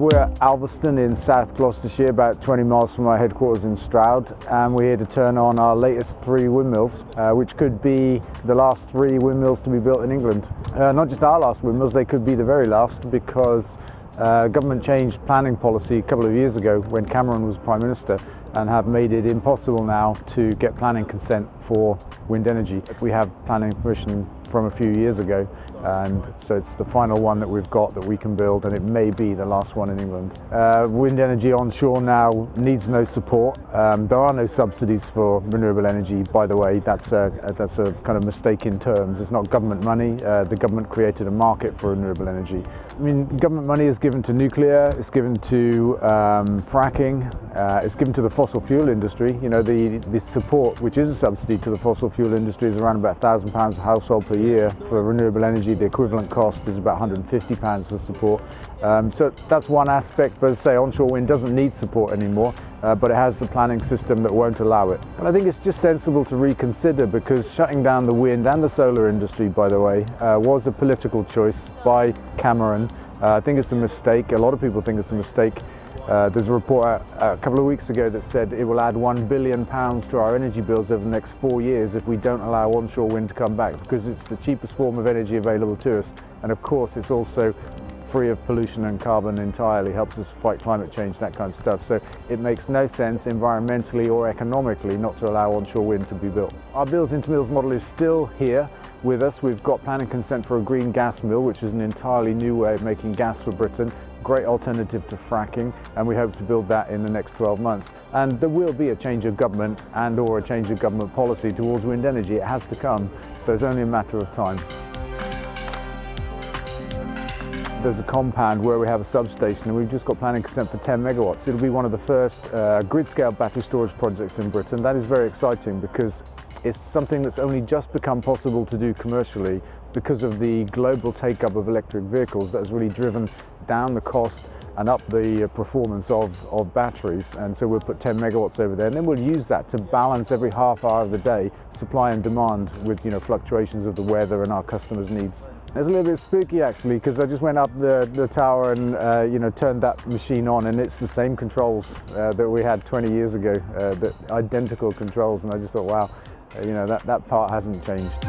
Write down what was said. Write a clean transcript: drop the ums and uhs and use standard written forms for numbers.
We're at Alveston in South Gloucestershire, about 20 miles from our headquarters in Stroud, and we're here to turn on our latest 3 windmills, which could be the last 3 windmills to be built in England. Not just our last windmills, they could be the very last, because government changed planning policy a couple of years ago when Cameron was Prime Minister, and have made it impossible now to get planning consent for wind energy. We have planning permission from a few years ago, and so it's the final one that we've got that we can build, and it may be the last one in England. Wind energy onshore now needs no support. There are no subsidies for renewable energy, by the way. That's a kind of mistake in terms. It's not government money. The government created a market for renewable energy. I mean, government money is given to nuclear, it's given to fracking, it's given to the fossil fuel industry. You know, the support, which is a subsidy to the fossil fuel industry, is around about £1,000 a household per year. For renewable energy, the equivalent cost is about £150 for support. So that's one aspect, but as I say, onshore wind doesn't need support anymore, but it has a planning system that won't allow it. And I think it's just sensible to reconsider, because shutting down the wind and the solar industry, by the way, was a political choice by Cameron. I think it's a mistake. A lot of people think it's a mistake. There's a report a couple of weeks ago that said it will add £1 billion to our energy bills over the next 4 years if we don't allow onshore wind to come back, because it's the cheapest form of energy available to us, and of course it's also free of pollution and carbon entirely, helps us fight climate change, that kind of stuff. So it makes no sense environmentally or economically not to allow onshore wind to be built. Our Builds into Mills model is still here with us. We've got planning consent for a green gas mill, which is an entirely new way of making gas for Britain. Great alternative to fracking, and we hope to build that in the next 12 months. And there will be a change of government and or a change of government policy towards wind energy. It has to come, so it's only a matter of time. There's a compound where we have a substation, and we've just got planning consent for 10 megawatts. It'll be one of the first grid-scale battery storage projects in Britain. That is very exciting, because it's something that's only just become possible to do commercially because of the global take-up of electric vehicles that has really driven down the cost and up the performance of batteries. And so we'll put 10 megawatts over there, and then we'll use that to balance every half hour of the day, supply and demand, with fluctuations of the weather and our customers' needs. It's a little bit spooky actually, because I just went up the tower and turned that machine on, and it's the same controls that we had 20 years ago, the identical controls, and I just thought, wow, that part hasn't changed.